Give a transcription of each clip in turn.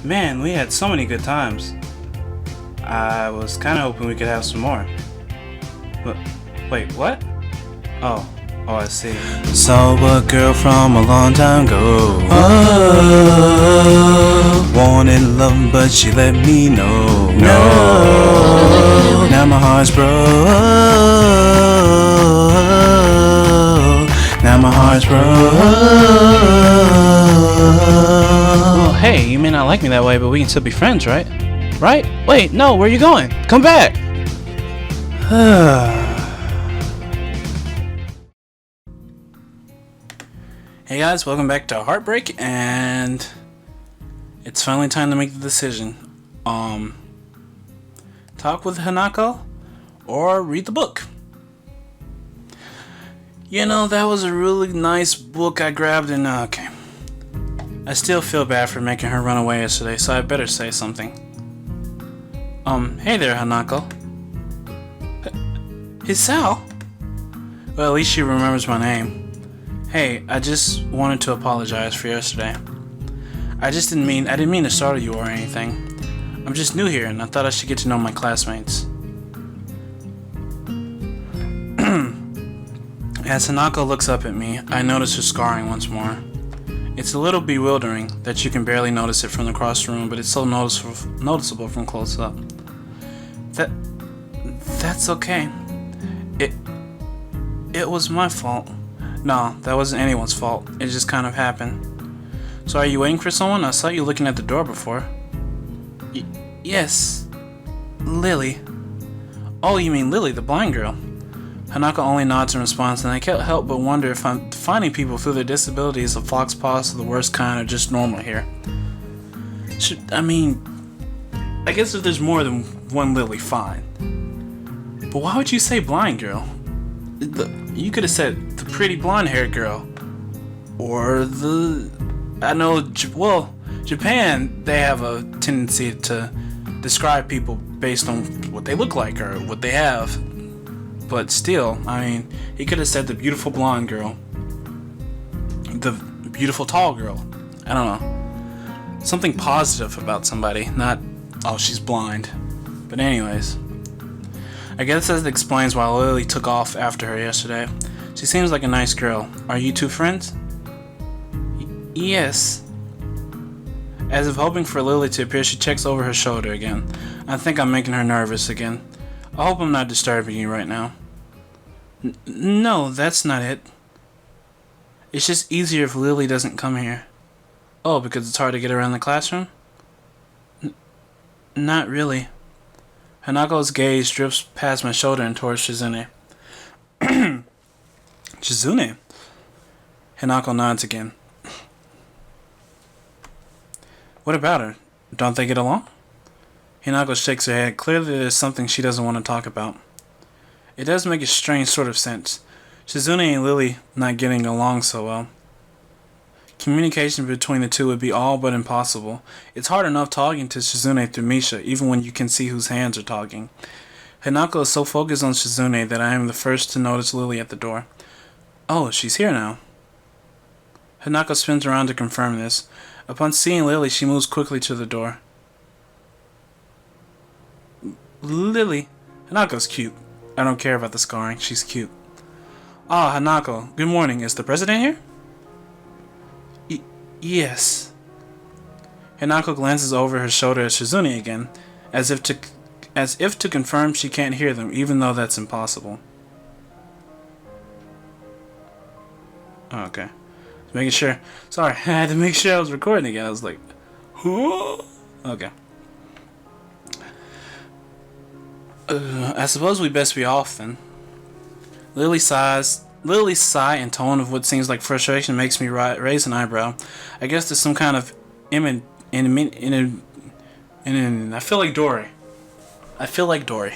Man, we had so many good times. I was kind of hoping we could have some more. But, wait, what? Oh, I see. Saw a girl from a long time ago. Oh, wanted love, but she let me know. No, now my heart's broke. Now my heart's broke. Oh, hey, you may not like me that way, but we can still be friends, right? Right? Wait, no, where are you going? Come back! Hey guys, welcome back to Heartbreak, and it's finally time to make the decision. Talk with Hanako or read the book. You know, that was a really nice book I grabbed, and okay. I still feel bad for making her run away yesterday, so I better say something. Hey there, Hanako. Hisao? Well, at least she remembers my name. Hey, I just wanted to apologize for yesterday. I didn't mean to startle you or anything. I'm just new here, and I thought I should get to know my classmates. As Hanako looks up at me, I notice her scarring once more. It's a little bewildering that you can barely notice it from across the room, but it's so noticeable from close up. That's okay. It was my fault. No, that wasn't anyone's fault. It just kind of happened. So are you waiting for someone? I saw you looking at the door before. Yes. Lily. Oh, you mean Lily, the blind girl. Hanako only nods in response, and I can't help but wonder if I'm defining people through their disabilities of fox paws of the worst kind or just normal here. I guess if there's more than one Lily, fine. But why would you say blind girl? You could have said the pretty blonde-haired girl. Or Japan, they have a tendency to describe people based on what they look like or what they have. But still, he could have said the beautiful blonde girl. The beautiful tall girl. I don't know. Something positive about somebody, not, oh, she's blind. But anyways. I guess that explains why Lily took off after her yesterday. She seems like a nice girl. Are you two friends? Yes. As if hoping for Lily to appear, she checks over her shoulder again. I think I'm making her nervous again. I hope I'm not disturbing you right now. No, that's not it. It's just easier if Lily doesn't come here. Oh, because it's hard to get around the classroom? Not really. Hanako's gaze drifts past my shoulder and towards Shizune. Shizune? Hanako nods again. What about her? Don't they get along? Hanako shakes her head. Clearly there's something she doesn't want to talk about. It does make a strange sort of sense. Shizune and Lily not getting along so well. Communication between the two would be all but impossible. It's hard enough talking to Shizune through Misha, even when you can see whose hands are talking. Hanako is so focused on Shizune that I am the first to notice Lily at the door. Oh, she's here now. Hanako spins around to confirm this. Upon seeing Lily, she moves quickly to the door. Lily. Hanako's cute. I don't care about the scarring. She's cute. Ah, Hanako. Good morning. Is the president here? Yes. Hanako glances over her shoulder at Shizune again, as if to confirm she can't hear them, even though that's impossible. Oh, okay. Just making sure. Sorry, I had to make sure I was recording again. I was like, huh? Okay. I suppose we best be off then. Lily's sigh and tone of what seems like frustration makes me raise an eyebrow. I guess there's some kind of I feel like Dory.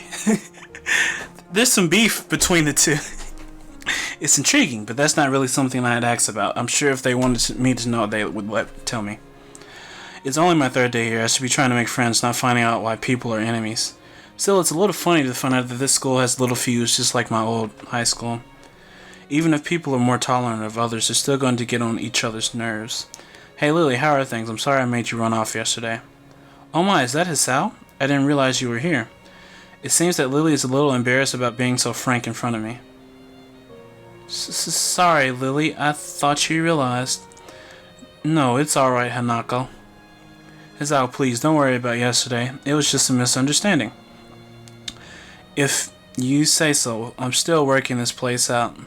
There's some beef between the two. It's intriguing, but that's not really something I'd ask about. I'm sure if they wanted me to know, they would tell me. It's only my third day here. I should be trying to make friends, not finding out why people are enemies. Still, it's a little funny to find out that this school has little feuds just like my old high school. Even if people are more tolerant of others, they're still going to get on each other's nerves. Hey Lily, how are things? I'm sorry I made you run off yesterday. Oh my, is that Hisao? I didn't realize you were here. It seems that Lily is a little embarrassed about being so frank in front of me. Sorry, Lily. I thought you realized. No, it's alright, Hanako. Hisao, please, don't worry about yesterday. It was just a misunderstanding. If you say so, I'm still working this place out.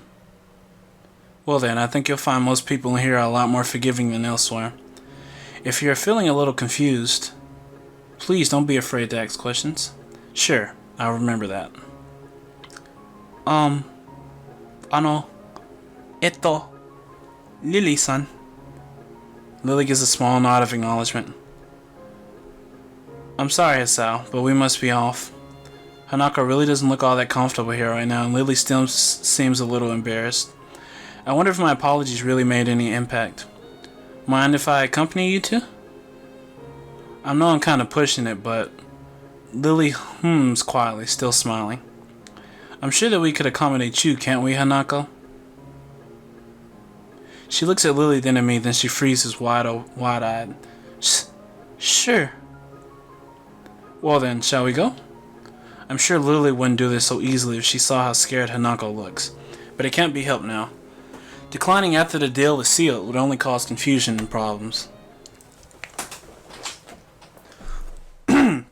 Well then, I think you'll find most people here are a lot more forgiving than elsewhere. If you're feeling a little confused, please don't be afraid to ask questions. Sure, I'll remember that. Lily-san. Lily gives a small nod of acknowledgement. I'm sorry, Hisao, but we must be off. Hanako really doesn't look all that comfortable here right now, and Lily still seems a little embarrassed. I wonder if my apologies really made any impact. Mind if I accompany you two? I know I'm kind of pushing it, but Lily hums quietly, still smiling. I'm sure that we could accommodate you, can't we, Hanako? She looks at Lily, then at me, then she freezes wide-eyed. Sure. Well then, shall we go? I'm sure Lily wouldn't do this so easily if she saw how scared Hanako looks, but it can't be helped now. Declining after the deal is sealed would only cause confusion and problems. I'm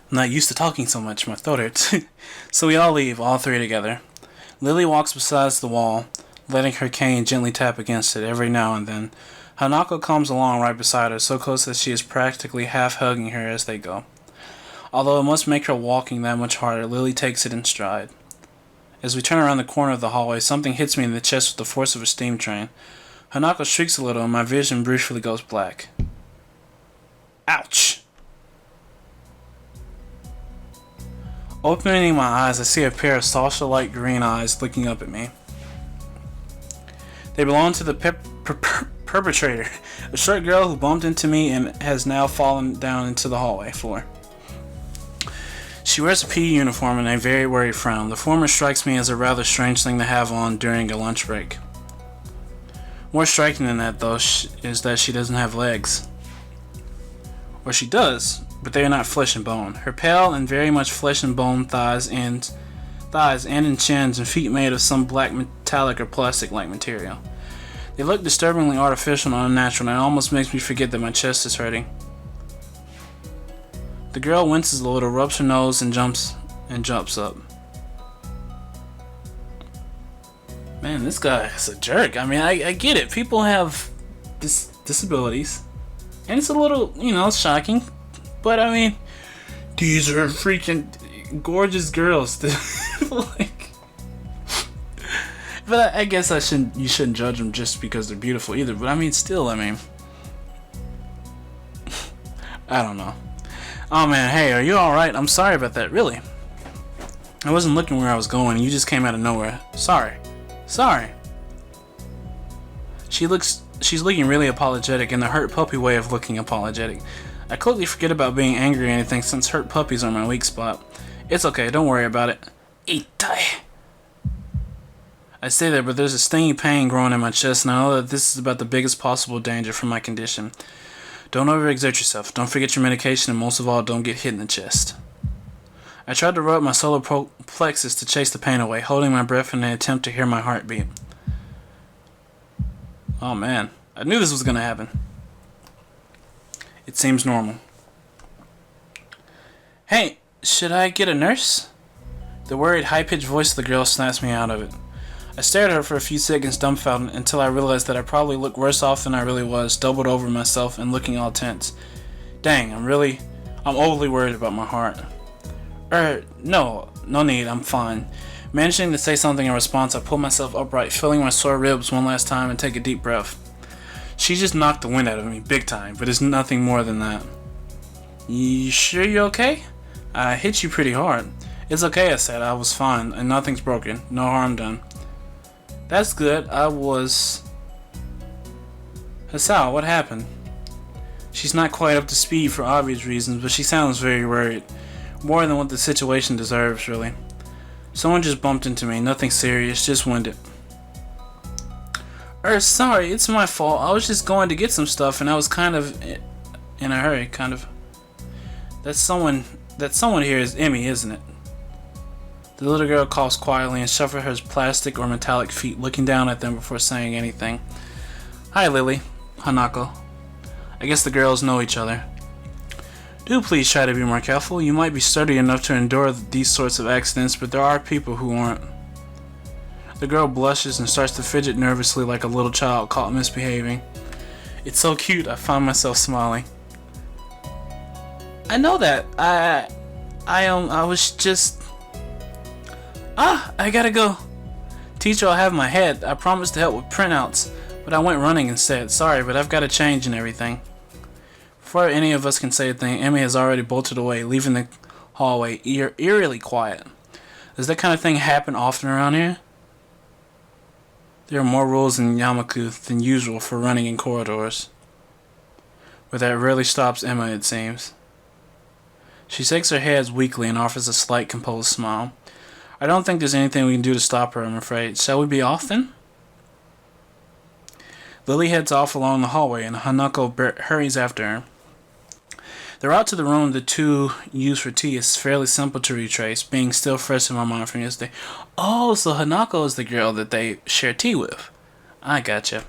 not used to talking so much, my throat hurts. So we all leave, all three together. Lily walks beside the wall, letting her cane gently tap against it every now and then. Hanako comes along right beside her, so close that she is practically half hugging her as they go. Although it must make her walking that much harder, Lily takes it in stride. As we turn around the corner of the hallway, something hits me in the chest with the force of a steam train. Hanako shrieks a little and my vision briefly goes black. Ouch! Opening my eyes, I see a pair of saucer-like green eyes looking up at me. They belong to the perpetrator, a short girl who bumped into me and has now fallen down into the hallway floor. She wears a PE uniform and a very worried frown. The former strikes me as a rather strange thing to have on during a lunch break. More striking than that, though, is that she doesn't have legs. Or she does, but they are not flesh and bone. Her pale and very much flesh and bone thighs end in chins and feet made of some black metallic or plastic-like material. They look disturbingly artificial and unnatural, and it almost makes me forget that my chest is hurting. The girl winces a little, rubs her nose, and jumps up. Man, this guy is a jerk. I mean, I get it. People have disabilities, and it's a little, shocking. But I mean, these are freaking gorgeous girls. But I guess you shouldn't judge them just because they're beautiful either. But I mean, still, I don't know. Oh man, hey, are you alright? I'm sorry about that, really. I wasn't looking where I was going, and you just came out of nowhere. Sorry. She's looking really apologetic, in the hurt puppy way of looking apologetic. I quickly forget about being angry or anything, since hurt puppies are my weak spot. It's okay, don't worry about it. Itai. I say that, but there's a stinging pain growing in my chest, and I know that this is about the biggest possible danger from my condition. Don't overexert yourself, don't forget your medication, and most of all, don't get hit in the chest. I tried to rub my solar plexus to chase the pain away, holding my breath in an attempt to hear my heartbeat. Oh man, I knew this was going to happen. It seems normal. Hey, should I get a nurse? The worried, high-pitched voice of the girl snaps me out of it. I stared at her for a few seconds dumbfounded until I realized that I probably looked worse off than I really was, doubled over myself and looking all tense. Dang, I'm overly worried about my heart. No need, I'm fine. Managing to say something in response, I pull myself upright, feeling my sore ribs one last time and take a deep breath. She just knocked the wind out of me, big time, but it's nothing more than that. You sure you're okay? I hit you pretty hard. It's okay, I said. I was fine, and nothing's broken. No harm done. That's good. Hisao, what happened? She's not quite up to speed for obvious reasons, but she sounds very worried. More than what the situation deserves, really. Someone just bumped into me. Nothing serious, just winded. Sorry, it's my fault. I was just going to get some stuff and I was kind of in a hurry, kind of. That someone here is Emmy, isn't it? The little girl coughs quietly and shuffles her plastic or metallic feet, looking down at them before saying anything. Hi, Lily. Hanako. I guess the girls know each other. Do please try to be more careful. You might be sturdy enough to endure these sorts of accidents, but there are people who aren't. The girl blushes and starts to fidget nervously like a little child caught misbehaving. It's so cute, I find myself smiling. I know that. I was just... I gotta go. Teacher, I'll have my head. I promised to help with printouts, but I went running instead. Sorry, but I've got to change and everything. Before any of us can say a thing, Emmy has already bolted away, leaving the hallway eerily quiet. Does that kind of thing happen often around here? There are more rules in Yamaku than usual for running in corridors. But that rarely stops Emma, it seems. She shakes her head weakly and offers a slight composed smile. I don't think there's anything we can do to stop her, I'm afraid. Shall we be off then? Lily heads off along the hallway and Hanako hurries after her. The route to the room the two use for tea is fairly simple to retrace, being still fresh in my mind from yesterday. Oh, so Hanako is the girl that they share tea with. I gotcha.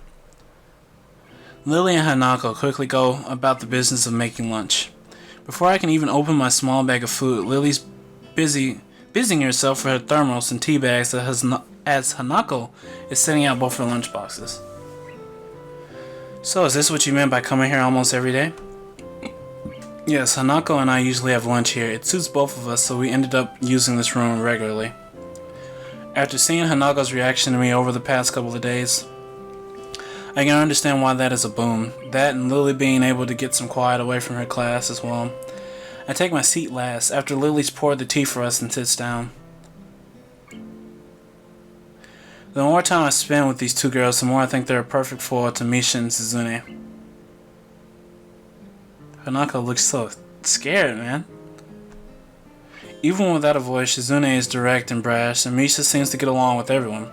Lily and Hanako quickly go about the business of making lunch. Before I can even open my small bag of food, Lily's busying herself for her thermos and tea bags as Hanako is setting out both her lunch boxes. So, is this what you meant by coming here almost every day? Yes, Hanako and I usually have lunch here. It suits both of us, so we ended up using this room regularly. After seeing Hanako's reaction to me over the past couple of days, I can understand why that is a boom. That and Lily being able to get some quiet away from her class as well. I take my seat last, after Lily's poured the tea for us and sits down. The more time I spend with these two girls, the more I think they're a perfect foil to Misha and Suzune. Hanako looks so scared, man. Even without a voice, Shizune is direct and brash, and Misha seems to get along with everyone.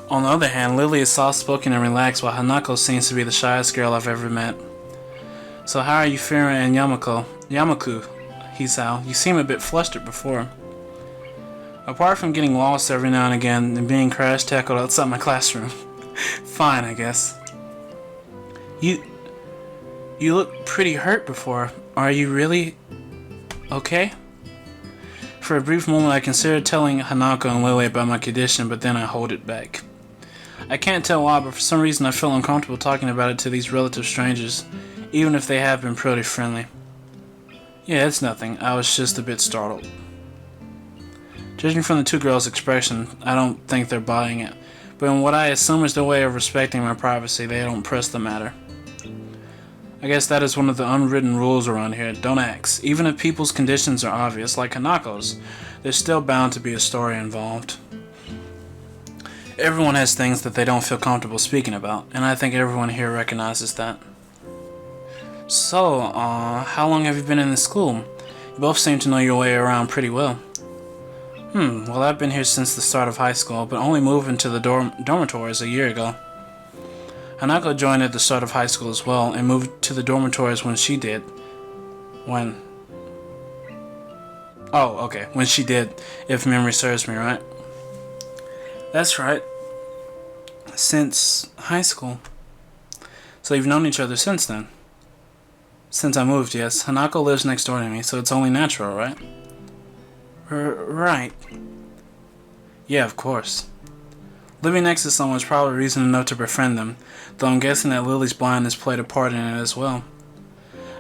On the other hand, Lily is soft-spoken and relaxed, while Hanako seems to be the shyest girl I've ever met. So how are you faring in Yamaku? Hisao, you seem a bit flustered before. Apart from getting lost every now and again and being crash-tackled outside my classroom. Fine, I guess. You looked pretty hurt before. Are you really okay? For a brief moment I considered telling Hanako and Lily about my condition, but then I hold it back. I can't tell why, but for some reason I feel uncomfortable talking about it to these relative strangers, even if they have been pretty friendly. Yeah, it's nothing. I was just a bit startled. Judging from the two girls' expression, I don't think they're buying it, but in what I assume is their way of respecting my privacy, they don't press the matter. I guess that is one of the unwritten rules around here. Don't ask. Even if people's conditions are obvious, like Hanako's, there's still bound to be a story involved. Everyone has things that they don't feel comfortable speaking about, and I think everyone here recognizes that. So, how long have you been in this school? You both seem to know your way around pretty well. Well, I've been here since the start of high school, but only moved into the dormitories a year ago. Hanako joined at the start of high school as well, and moved to the dormitories when she did. When she did, if memory serves me right. That's right. Since high school. So you've known each other since then? Since I moved, yes. Hanako lives next door to me, so it's only natural, right? Right. Yeah, of course. Living next to someone is probably reason enough to befriend them, though I'm guessing that Lily's blindness played a part in it as well.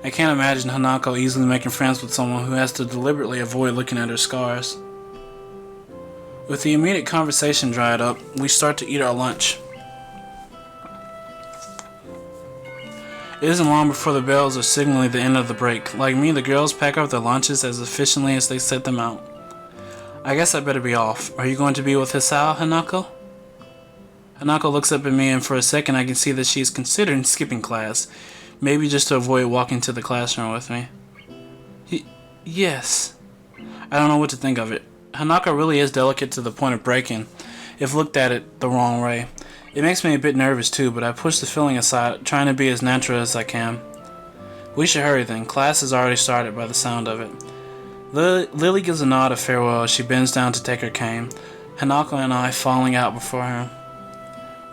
I can't imagine Hanako easily making friends with someone who has to deliberately avoid looking at her scars. With the immediate conversation dried up, we start to eat our lunch. It isn't long before the bells are signaling the end of the break. Like me, the girls pack up their lunches as efficiently as they set them out. I guess I better be off. Are you going to be with Hisao, Hanako? Hanako looks up at me, and for a second I can see that she is considering skipping class, maybe just to avoid walking to the classroom with me. Yes. I don't know what to think of it. Hanako really is delicate to the point of breaking, if looked at it the wrong way. It makes me a bit nervous too, but I push the feeling aside, trying to be as natural as I can. We should hurry then. Class has already started by the sound of it. Lily gives a nod of farewell as she bends down to take her cane, Hanako and I falling out before her.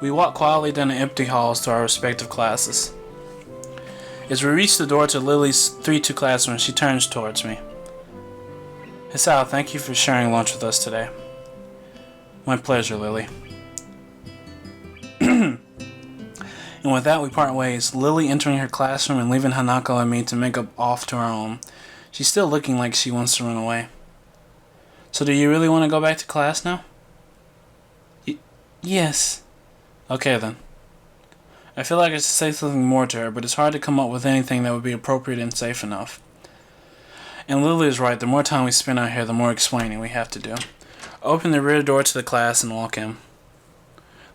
We walk quietly down the empty halls to our respective classes. As we reach the door to Lily's 3-2 classroom, she turns towards me. Hisao, thank you for sharing lunch with us today. My pleasure, Lily. And with that, we part ways, Lily entering her classroom and leaving Hanako and me to make up off to our own. She's still looking like she wants to run away. So do you really want to go back to class now? Yes. Okay then. I feel like I should say something more to her, but it's hard to come up with anything that would be appropriate and safe enough. And Lily is right, the more time we spend out here, the more explaining we have to do. I open the rear door to the class and walk in.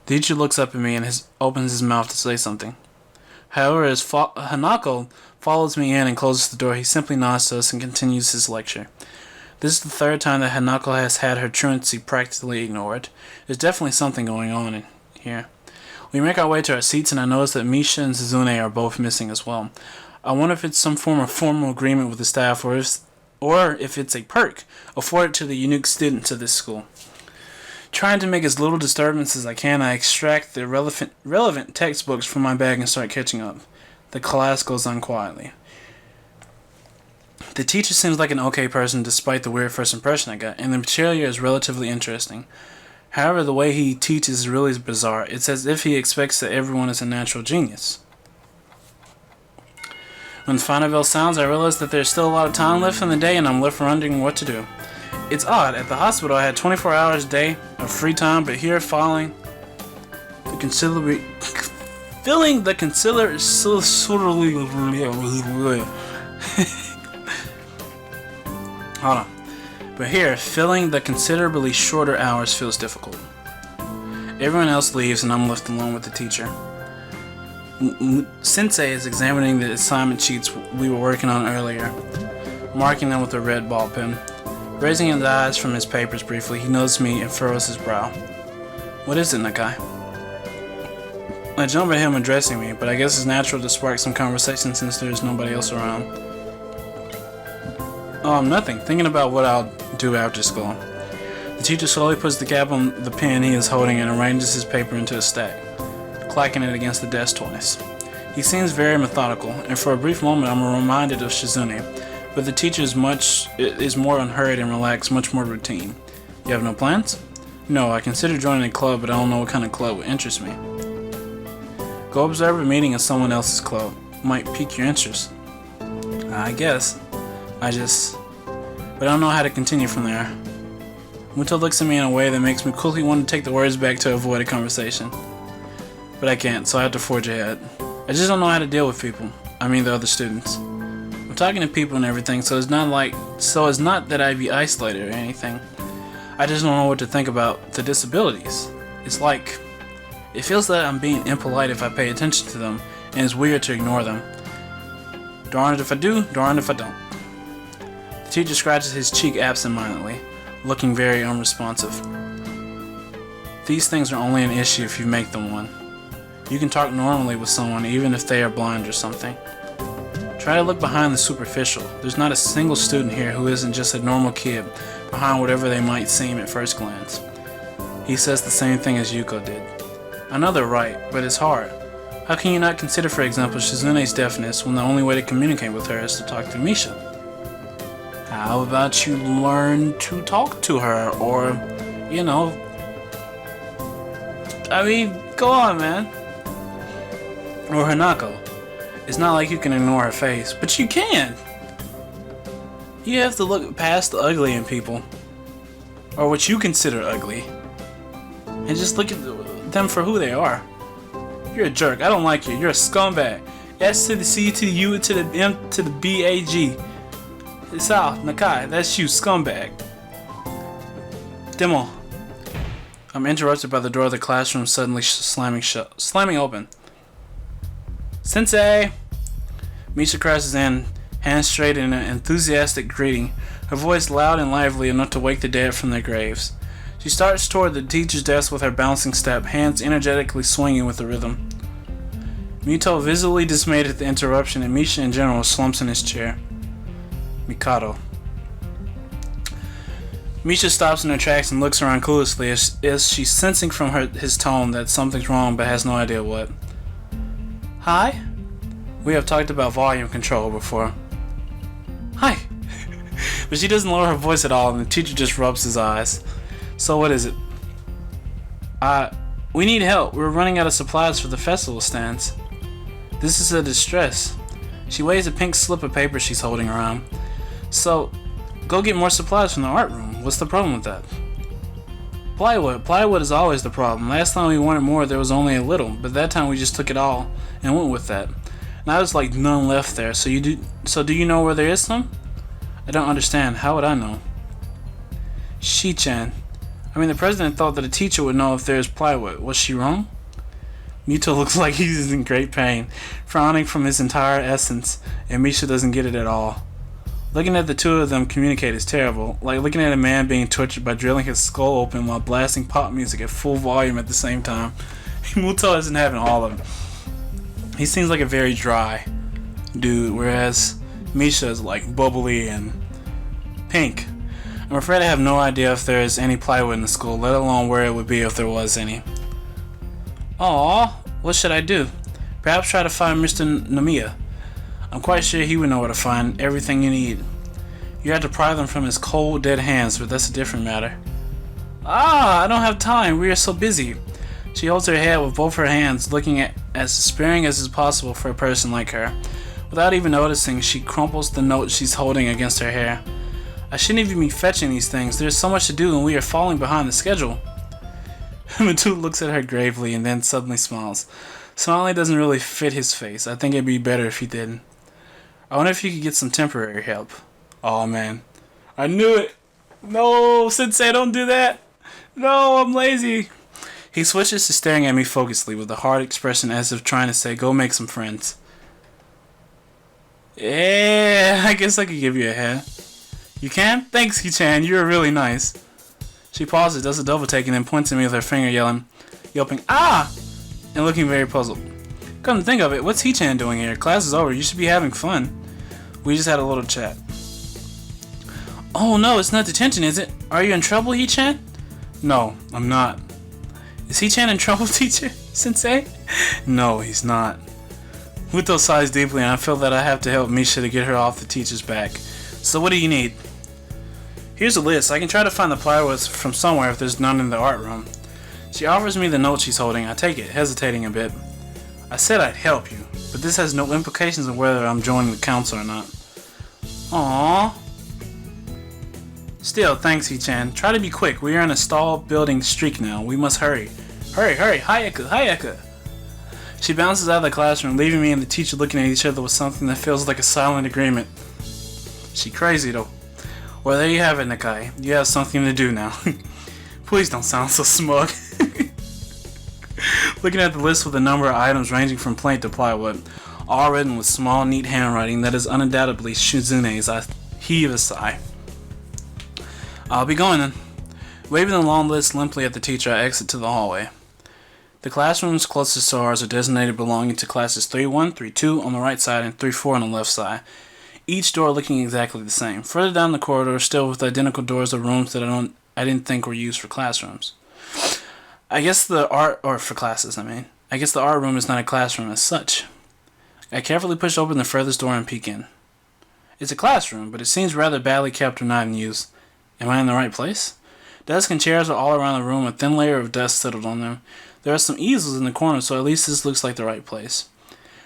The teacher looks up at me and opens his mouth to say something. However, as Hanako follows me in and closes the door, he simply nods to us and continues his lecture. This is the third time that Hanako has had her truancy practically ignored. There's definitely something going on in here. We make our way to our seats and I notice that Misha and Suzune are both missing as well. I wonder if it's some form of formal agreement with the staff or if it's a perk afforded to the unique students of this school. Trying to make as little disturbance as I can, I extract the relevant textbooks from my bag and start catching up. The class goes on quietly. The teacher seems like an okay person despite the weird first impression I got, and the material is relatively interesting. However, the way he teaches is really bizarre. It's as if he expects that everyone is a natural genius. When the final bell sounds, I realize that there's still a lot of time left in the day and I'm left wondering what to do. It's odd, at the hospital I had 24 hours a day of free time, but here feeling the considerably shorter hours feels difficult. Everyone else leaves and I'm left alone with the teacher. Sensei is examining the assignment sheets we were working on earlier, marking them with a red ball pen. Raising his eyes from his papers briefly, he notices me and furrows his brow. What is it, Nakai? I jump at him addressing me, but I guess it's natural to spark some conversation since there's nobody else around. Nothing. Thinking about what I'll do after school. The teacher slowly puts the cap on the pen he is holding and arranges his paper into a stack, clacking it against the desk twice. He seems very methodical, and for a brief moment I'm reminded of Shizune, but the teacher is more unhurried and relaxed, much more routine. You have no plans? No, I consider joining a club, but I don't know what kind of club would interest me. Go observe a meeting at someone else's club. Might pique your interest. I guess. But I don't know how to continue from there. Muto looks at me in a way that makes me quickly want to take the words back to avoid a conversation. But I can't, so I have to forge ahead. I just don't know how to deal with people. I mean the other students. I'm talking to people and everything, so it's not that I'd be isolated or anything. I just don't know what to think about the disabilities. It's like, it feels that I'm being impolite if I pay attention to them, and it's weird to ignore them. Darned if I do, darned if I don't. The teacher scratches his cheek absent-mindedly, looking very unresponsive. These things are only an issue if you make them one. You can talk normally with someone even if they are blind or something. Try to look behind the superficial. There's not a single student here who isn't just a normal kid behind whatever they might seem at first glance. He says the same thing as Yuko did. I know they're right, but it's hard. How can you not consider, for example, Shizune's deafness when the only way to communicate with her is to talk to Misha? How about you learn to talk to her, or, go on, man. Or Hanako. It's not like you can ignore her face, but you can! You have to look past the ugly in people, or what you consider ugly, and just look at them for who they are. You're a jerk. I don't like you. You're a scumbag. S to the C to the U to the M to the B A G. It's out, Nakai. That's you, scumbag. Demo. I'm interrupted by the door of the classroom suddenly slamming open. Sensei! Misha crashes in, hands straight in an enthusiastic greeting, her voice loud and lively enough to wake the dead from their graves. She starts toward the teacher's desk with her bouncing step, hands energetically swinging with the rhythm. Mito, visibly dismayed at the interruption, and Misha in general slumps in his chair. Mikado. Misha stops in her tracks and looks around cluelessly as she's sensing from his tone that something's wrong but has no idea what. Hi? We have talked about volume control before. Hi! But she doesn't lower her voice at all, and the teacher just rubs his eyes. So what is it? We need help. We're running out of supplies for the festival stands. This is a distress. She waves a pink slip of paper she's holding around. So, go get more supplies from the art room. What's the problem with that? Plywood. Plywood is always the problem. Last time we wanted more, there was only a little, but that time we just took it all and went with that. Now there's like none left there. So do you know where there is some? I don't understand. How would I know? Shi-chan. I mean, the president thought that a teacher would know if there's plywood. Was she wrong? Mito looks like he's in great pain, frowning from his entire essence, and Misha doesn't get it at all. Looking at the two of them communicate is terrible, like looking at a man being tortured by drilling his skull open while blasting pop music at full volume at the same time. Muto isn't having all of it. He seems like a very dry dude, whereas Misha is like bubbly and pink. I'm afraid I have no idea if there is any plywood in the school, let alone where it would be if there was any. Aww, what should I do? Perhaps try to find Mr. Namiya. I'm quite sure he would know where to find everything you need. You have to pry them from his cold, dead hands, but that's a different matter. I don't have time. We are so busy. She holds her head with both her hands, looking at as despairing as is possible for a person like her. Without even noticing, she crumples the note she's holding against her hair. I shouldn't even be fetching these things. There's so much to do and we are falling behind the schedule. Matu looks at her gravely and then suddenly smiles. Smiling doesn't really fit his face. I think it'd be better if he didn't. I wonder if you could get some temporary help. Oh man. I knew it. No, Sensei, don't do that. No, I'm lazy. He switches to staring at me focusedly with a hard expression as if trying to say, go make some friends. Yeah, I guess I could give you a hand. You can? Thanks, Ki-chan. You're really nice. She pauses, does a double take, and then points at me with her finger, yelping, ah! And looking very puzzled. Come to think of it, what's He-chan doing here? Class is over. You should be having fun. We just had a little chat. Oh no, it's not detention, is it? Are you in trouble, He-chan? No, I'm not. Is He-chan in trouble, teacher? Sensei? No, he's not. Muto sighs deeply, and I feel that I have to help Misha to get her off the teacher's back. So what do you need? Here's a list. I can try to find the plywood from somewhere if there's none in the art room. She offers me the note she's holding. I take it, hesitating a bit. I said I'd help you, but this has no implications on whether I'm joining the council or not. Aww. Still, thanks, He-chan. Try to be quick. We are in a stall building streak now. We must hurry. Hurry, hurry. Hayaka, hayaka. She bounces out of the classroom, leaving me and the teacher looking at each other with something that feels like a silent agreement. She crazy though. Well, there you have it, Nakai. You have something to do now. Please don't sound so smug. Looking at the list with a number of items ranging from plate to plywood, all written with small, neat handwriting that is undoubtedly Shizune's, I heave a sigh. I'll be going then. Waving the long list limply at the teacher, I exit to the hallway. The classrooms closest to ours are designated belonging to classes 3-1, 3-2 on the right side and 3-4 on the left side. Each door looking exactly the same. Further down the corridor, still with identical doors, are rooms that I didn't think were used for classrooms. I guess the art room is not a classroom as such. I carefully push open the furthest door and peek in. It's a classroom, but it seems rather badly kept or not in use. Am I in the right place? Desks and chairs are all around the room, a thin layer of dust settled on them. There are some easels in the corner, so at least this looks like the right place.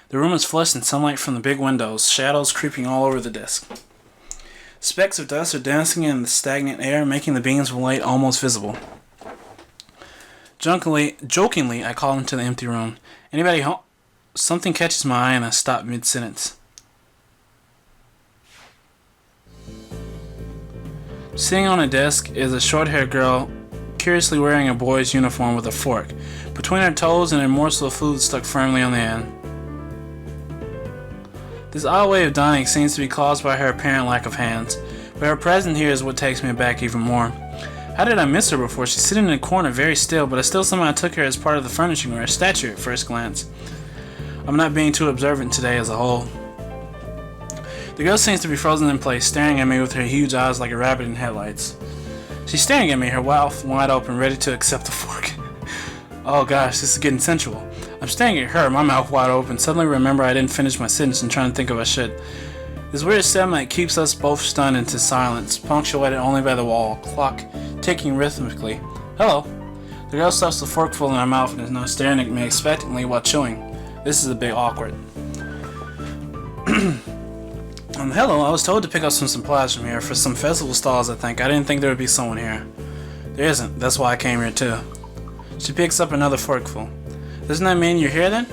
The room is flushed in sunlight from the big windows, shadows creeping all over the desk. Specks of dust are dancing in the stagnant air, making the beams of light almost visible. Jokingly, I call into the empty room. Anybody home? Something catches my eye and I stop mid-sentence. Sitting on a desk is a short-haired girl, curiously wearing a boy's uniform with a fork between her toes and a morsel of food stuck firmly on the end. This odd way of dining seems to be caused by her apparent lack of hands, but her presence here is what takes me aback even more. How did I miss her before? She's sitting in a corner very still, but I still somehow took her as part of the furnishing or a statue at first glance. I'm not being too observant today as a whole. The girl seems to be frozen in place, staring at me with her huge eyes like a rabbit in headlights. She's staring at me, her mouth wide open, ready to accept the fork. Oh gosh, this is getting sensual. I'm staring at her, my mouth wide open, suddenly remember I didn't finish my sentence and trying to think if I should. This weird stalemate keeps us both stunned into silence, punctuated only by the wall clock ticking rhythmically. Hello. The girl stuffs the forkful in her mouth and is now staring at me expectantly while chewing. This is a bit awkward. Hello, I was told to pick up some supplies from here for some festival stalls, I think. I didn't think there would be someone here. There isn't, that's why I came here too. She picks up another forkful. Doesn't that mean you're here then?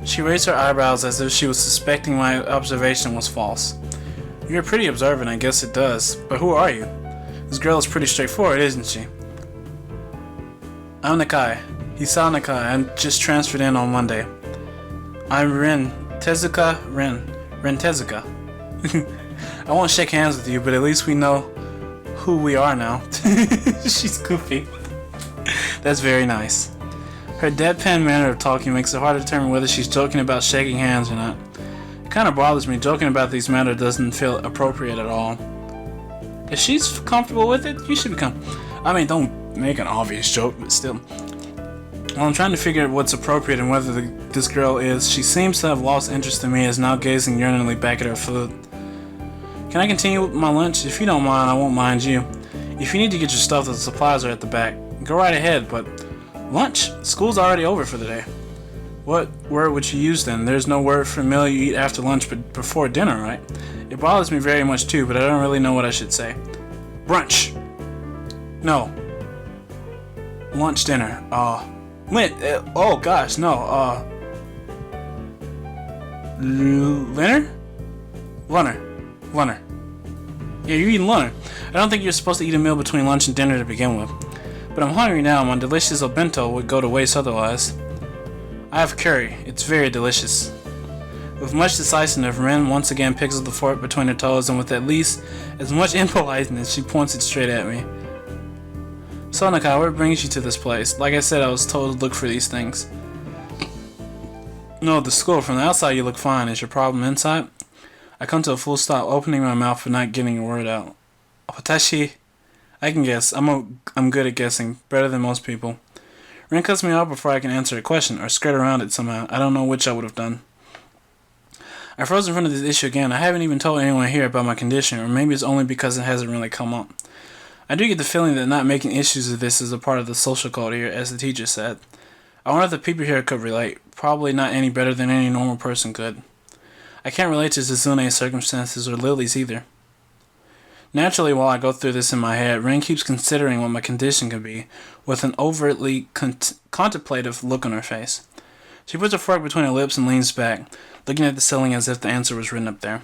She raised her eyebrows as if she was suspecting my observation was false. You're pretty observant, I guess it does. But who are you? This girl is pretty straightforward, isn't she? I'm Nakai. Hisao Nakai. I'm just transferred in on Monday. I'm Ren. Tezuka Ren. Ren Tezuka. I won't shake hands with you, but at least we know who we are now. She's goofy. That's very nice. Her deadpan manner of talking makes it hard to determine whether she's joking about shaking hands or not. It kind of bothers me. Joking about these matters doesn't feel appropriate at all. If she's comfortable with it, you should be comfortable. I mean, don't make an obvious joke, but still. While I'm trying to figure out what's appropriate and whether this girl is, she seems to have lost interest in me and is now gazing yearningly back at her food. Can I continue with my lunch? If you don't mind, I won't mind you. If you need to get your stuff, the supplies are at the back. Go right ahead, but lunch? School's already over for the day. What word would you use then? There's no word for a meal you eat after lunch but before dinner, right? It bothers me very much too, but I don't really know what I should say. Brunch. No. Lunch, dinner. Oh gosh, no. Lunner? Lunner. Yeah, you're eating lunner. I don't think you're supposed to eat a meal between lunch and dinner to begin with. But I'm hungry now, my delicious obento would go to waste otherwise. I have curry. It's very delicious. With much decisiveness, Ren once again picks up the fork between her toes and with at least as much impoliteness, she points it straight at me. So Nakai, what brings you to this place? Like I said, I was told to look for these things. No, the school. From the outside you look fine. Is your problem inside? I come to a full stop, opening my mouth but not getting a word out. Watashi... I can guess. I'm good at guessing. Better than most people. Ren cuts me off before I can answer a question, or skirt around it somehow. I don't know which I would have done. I froze in front of this issue again. I haven't even told anyone here about my condition, or maybe it's only because it hasn't really come up. I do get the feeling that not making issues of this is a part of the social code here, as the teacher said. I wonder if the people here could relate. Probably not any better than any normal person could. I can't relate to Suzune's circumstances or Lily's either. Naturally, while I go through this in my head, Ren keeps considering what my condition could be, with an overtly contemplative look on her face. She puts her fork between her lips and leans back, looking at the ceiling as if the answer was written up there.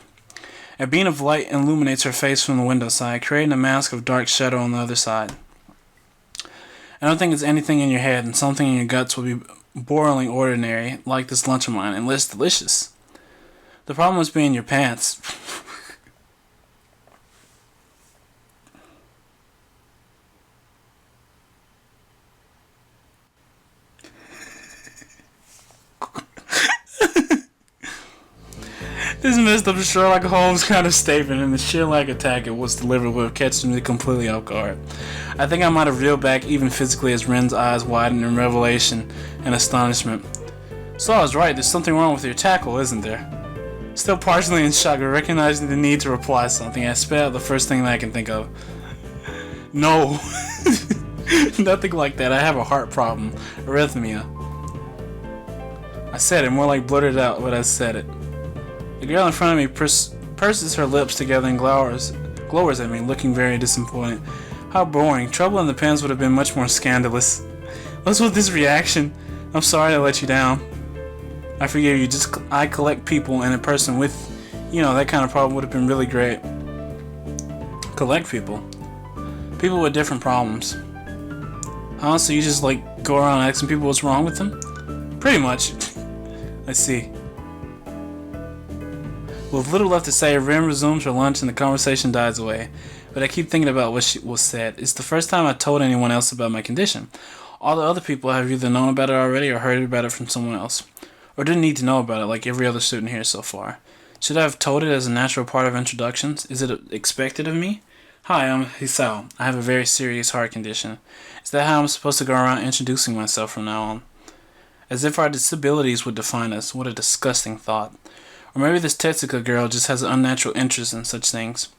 A beam of light illuminates her face from the window side, creating a mask of dark shadow on the other side. I don't think it's anything in your head, and something in your guts will be boringly ordinary, like this lunch of mine, unless delicious. The problem must be in your pants. This messed up Sherlock Holmes kind of statement and the sheer-like attack it was delivered would have catched me completely off guard. I think I might have reeled back even physically as Ren's eyes widened in revelation and astonishment. So I was right, there's something wrong with your tackle, isn't there? Still partially in shock, but recognizing the need to reply something, I spit out the first thing that I can think of. No. Nothing like that, I have a heart problem. Arrhythmia. I said it, more like blurted out, but I said it. The girl in front of me purses her lips together and glowers at me, looking very disappointed. How boring. Trouble in the pants would have been much more scandalous. What's with this reaction? I'm sorry to let you down. I forgive you. I collect people, and a person with, that kind of problem would have been really great. Collect people? People with different problems. Honestly, you just go around asking people what's wrong with them? Pretty much. I see. With little left to say, Rin resumes her lunch and the conversation dies away. But I keep thinking about what was said. It's the first time I told anyone else about my condition. All the other people have either known about it already or heard about it from someone else. Or didn't need to know about it like every other student here so far. Should I have told it as a natural part of introductions? Is it expected of me? Hi, I'm Hisao. I have a very serious heart condition. Is that how I'm supposed to go around introducing myself from now on? As if our disabilities would define us. What a disgusting thought. Or maybe this Tetsuka girl just has an unnatural interest in such things.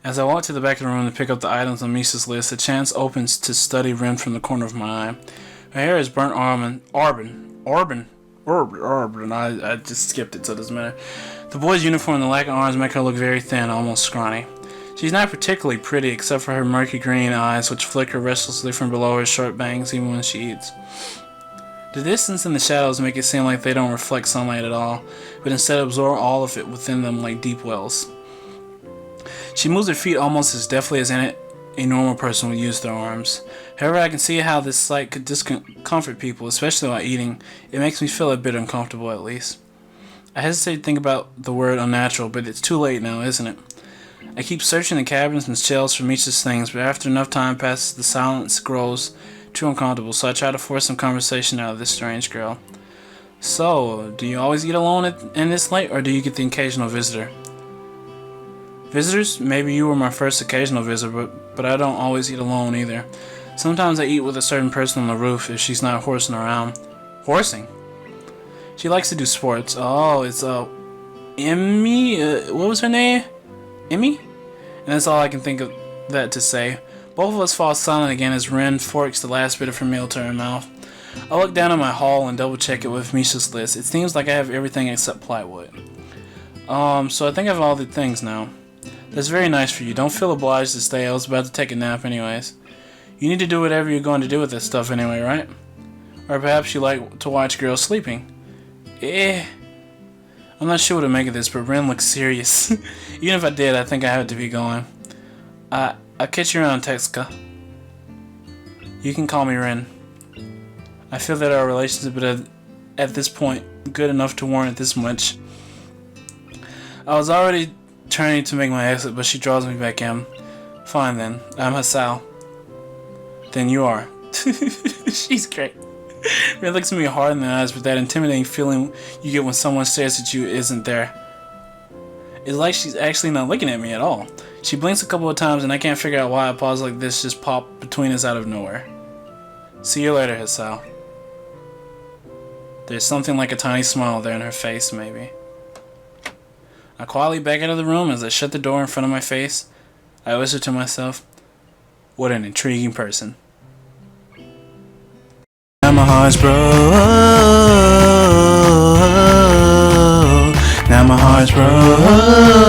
As I walk to the back of the room to pick up the items on Misha's list, a chance opens to study Rin from the corner of my eye. Her hair is burnt auburn. I just skipped it, so it doesn't matter. The boy's uniform and the lack of arms make her look very thin, almost scrawny. She's not particularly pretty, except for her murky green eyes, which flicker restlessly from below her short bangs even when she eats. The distance and the shadows make it seem like they don't reflect sunlight at all, but instead absorb all of it within them like deep wells. She moves her feet almost as deftly as a normal person would use their arms. However, I can see how this sight could discomfort people, especially while eating. It makes me feel a bit uncomfortable, at least. I hesitate to think about the word unnatural, but it's too late now, isn't it? I keep searching the cabins and shelves for Misha's things, but after enough time passes, the silence grows too uncomfortable, so I try to force some conversation out of this strange girl. So, do you always eat alone in this late, or do you get the occasional visitor? Visitors? Maybe you were my first occasional visitor, but I don't always eat alone either. Sometimes I eat with a certain person on the roof if she's not horsing around. Horsing? She likes to do sports. Oh, it's Emmy? What was her name? Emmy? And that's all I can think of that to say. Both of us fall silent again as Rin forks the last bit of her meal to her mouth. I look down at my haul and double check it with Misha's list. It seems like I have everything except plywood. So I think I have all the things now. That's very nice for you. Don't feel obliged to stay. I was about to take a nap anyways. You need to do whatever you're going to do with this stuff anyway, right? Or perhaps you like to watch girls sleeping. I'm not sure what to make of this, but Rin looks serious. Even if I did, I think I have to be going. I'll catch you around, Tetsuka. You can call me Rin. I feel that our relationship is at this point good enough to warrant this much. I was already turning to make my exit, but she draws me back in. Fine then, I'm Hisao. Then you are. She's great. Rin looks at me hard in the eyes with that intimidating feeling you get when someone stares at you isn't there. It's like she's actually not looking at me at all. She blinks a couple of times and I can't figure out why a pause like this just popped between us out of nowhere. See you later, Hisao. There's something like a tiny smile there in her face, maybe. I quietly back out of the room as I shut the door in front of my face. I whisper to myself, what an intriguing person. Now my heart's broke. Now my heart's broke.